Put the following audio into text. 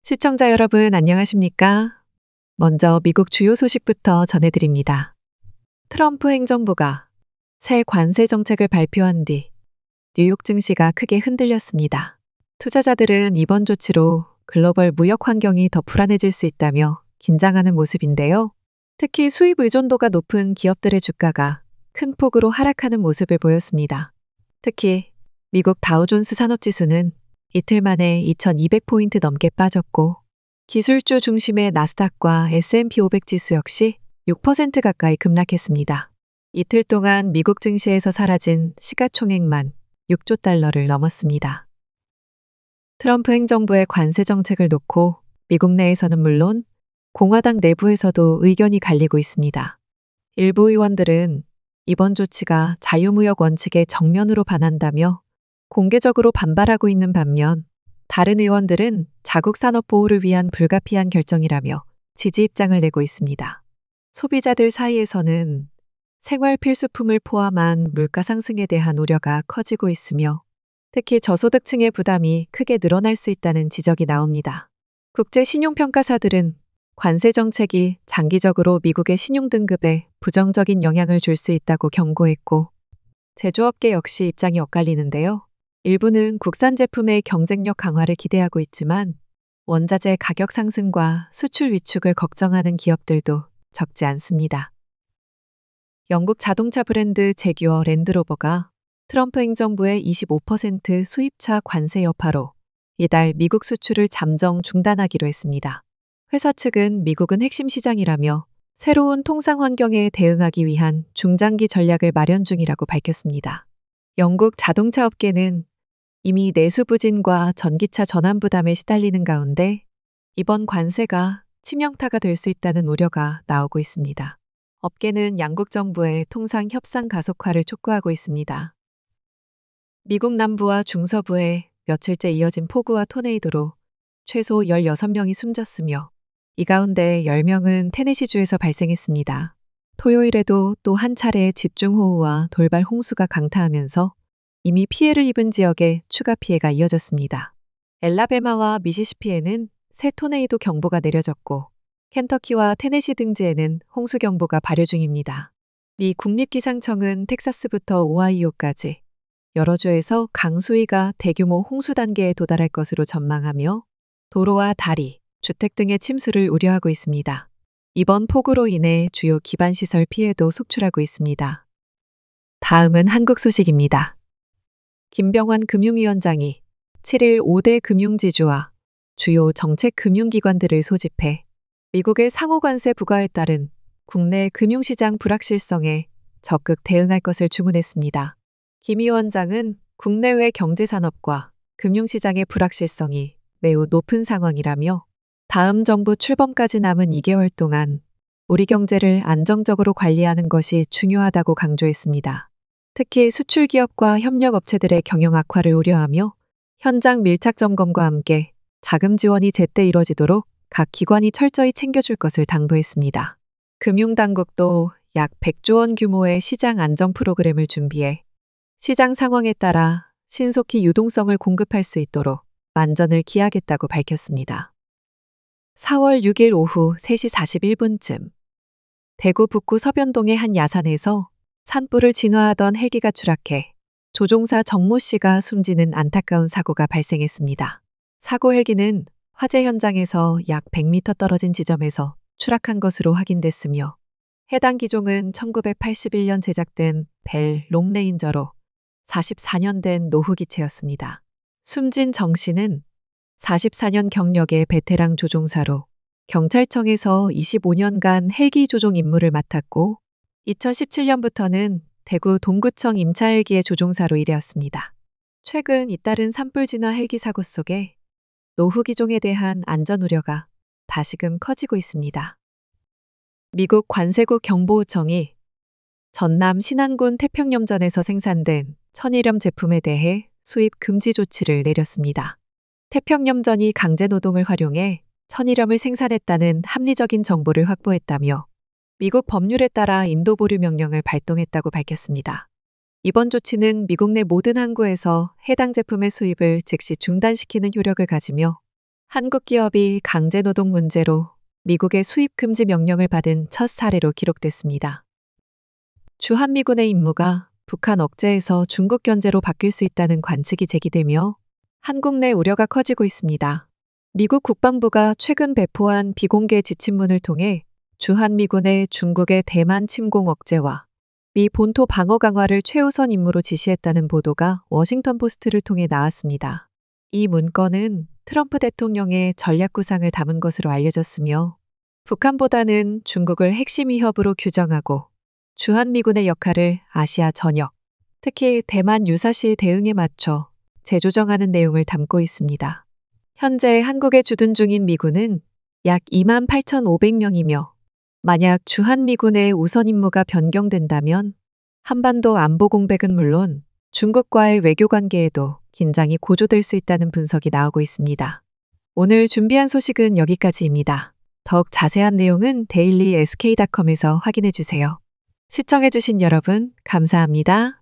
시청자 여러분 안녕하십니까? 먼저 미국 주요 소식부터 전해드립니다. 트럼프 행정부가 새 관세 정책을 발표한 뒤 뉴욕 증시가 크게 흔들렸습니다. 투자자들은 이번 조치로 글로벌 무역 환경이 더 불안해질 수 있다며 긴장하는 모습인데요. 특히 수입 의존도가 높은 기업들의 주가가 큰 폭으로 하락하는 모습을 보였습니다. 특히 미국 다우존스 산업지수는 이틀 만에 2200포인트 넘게 빠졌고 기술주 중심의 나스닥과 S&P 500 지수 역시 6% 가까이 급락했습니다. 이틀 동안 미국 증시에서 사라진 시가총액만 6조 달러를 넘었습니다. 트럼프 행정부의 관세 정책을 놓고 미국 내에서는 물론 공화당 내부에서도 의견이 갈리고 있습니다. 일부 의원들은 이번 조치가 자유무역 원칙에 정면으로 반한다며 공개적으로 반발하고 있는 반면 다른 의원들은 자국 산업 보호를 위한 불가피한 결정이라며 지지 입장을 내고 있습니다. 소비자들 사이에서는 생활 필수품을 포함한 물가 상승에 대한 우려가 커지고 있으며 특히 저소득층의 부담이 크게 늘어날 수 있다는 지적이 나옵니다. 국제 신용평가사들은 관세 정책이 장기적으로 미국의 신용 등급에 부정적인 영향을 줄 수 있다고 경고했고 제조업계 역시 입장이 엇갈리는데요. 일부는 국산 제품의 경쟁력 강화를 기대하고 있지만 원자재 가격 상승과 수출 위축을 걱정하는 기업들도 적지 않습니다. 영국 자동차 브랜드 제규어 랜드로버가 트럼프 행정부의 25% 수입차 관세 여파로 이달 미국 수출을 잠정 중단하기로 했습니다. 회사 측은 미국은 핵심 시장이라며 새로운 통상 환경에 대응하기 위한 중장기 전략을 마련 중이라고 밝혔습니다. 영국 자동차 업계는 이미 내수 부진과 전기차 전환 부담에 시달리는 가운데 이번 관세가 치명타가 될 수 있다는 우려가 나오고 있습니다. 업계는 양국 정부의 통상 협상 가속화를 촉구하고 있습니다. 미국 남부와 중서부에 며칠째 이어진 폭우와 토네이도로 최소 16명이 숨졌으며 이 가운데 10명은 테네시주에서 발생했습니다. 토요일에도 또 한 차례 집중호우와 돌발 홍수가 강타하면서 이미 피해를 입은 지역에 추가 피해가 이어졌습니다. 엘라베마와 미시시피에는 새 토네이도 경보가 내려졌고 켄터키와 테네시 등지에는 홍수경보가 발효 중입니다. 미 국립기상청은 텍사스부터 오하이오까지 여러 주에서 강수위가 대규모 홍수 단계에 도달할 것으로 전망하며 도로와 다리, 주택 등의 침수를 우려하고 있습니다. 이번 폭우로 인해 주요 기반시설 피해도 속출하고 있습니다. 다음은 한국 소식입니다. 김병환 금융위원장이 7일 5대 금융지주와 주요 정책금융기관들을 소집해 미국의 상호관세 부과에 따른 국내 금융시장 불확실성에 적극 대응할 것을 주문했습니다. 김 위원장은 국내외 경제산업과 금융시장의 불확실성이 매우 높은 상황이라며 다음 정부 출범까지 남은 2개월 동안 우리 경제를 안정적으로 관리하는 것이 중요하다고 강조했습니다. 특히 수출기업과 협력업체들의 경영 악화를 우려하며 현장 밀착 점검과 함께 자금 지원이 제때 이뤄지도록 각 기관이 철저히 챙겨줄 것을 당부했습니다. 금융당국도 약 100조 원 규모의 시장 안정 프로그램을 준비해 시장 상황에 따라 신속히 유동성을 공급할 수 있도록 만전을 기하겠다고 밝혔습니다. 4월 6일 오후 3시 41분쯤 대구 북구 서변동의 한 야산에서 산불을 진화하던 헬기가 추락해 조종사 정모 씨가 숨지는 안타까운 사고가 발생했습니다. 사고 헬기는 화재 현장에서 약 100m 떨어진 지점에서 추락한 것으로 확인됐으며 해당 기종은 1981년 제작된 벨 롱레인저로 44년 된 노후 기체였습니다. 숨진 정 씨는 44년 경력의 베테랑 조종사로 경찰청에서 25년간 헬기 조종 임무를 맡았고 2017년부터는 대구 동구청 임차헬기의 조종사로 일해왔습니다. 최근 잇따른 산불 진화 헬기 사고 속에 노후 기종에 대한 안전 우려가 다시금 커지고 있습니다. 미국 관세국 경보청이 전남 신안군 태평염전에서 생산된 천일염 제품에 대해 수입 금지 조치를 내렸습니다. 태평염전이 강제노동을 활용해 천일염을 생산했다는 합리적인 정보를 확보했다며 미국 법률에 따라 인도 보류 명령을 발동했다고 밝혔습니다. 이번 조치는 미국 내 모든 항구에서 해당 제품의 수입을 즉시 중단시키는 효력을 가지며 한국 기업이 강제노동 문제로 미국의 수입 금지 명령을 받은 첫 사례로 기록됐습니다. 주한미군의 임무가 북한 억제에서 중국 견제로 바뀔 수 있다는 관측이 제기되며 한국 내 우려가 커지고 있습니다. 미국 국방부가 최근 배포한 비공개 지침문을 통해 주한미군의 중국의 대만 침공 억제와 미 본토 방어 강화를 최우선 임무로 지시했다는 보도가 워싱턴 포스트를 통해 나왔습니다. 이 문건은 트럼프 대통령의 전략 구상을 담은 것으로 알려졌으며 북한보다는 중국을 핵심 위협으로 규정하고 주한미군의 역할을 아시아 전역, 특히 대만 유사시 대응에 맞춰 재조정하는 내용을 담고 있습니다. 현재 한국에 주둔 중인 미군은 약 28,500명이며 만약 주한미군의 우선 임무가 변경된다면 한반도 안보 공백은 물론 중국과의 외교 관계에도 긴장이 고조될 수 있다는 분석이 나오고 있습니다. 오늘 준비한 소식은 여기까지입니다. 더욱 자세한 내용은 데일리 SK.com에서 확인해 주세요. 시청해 주신 여러분 감사합니다.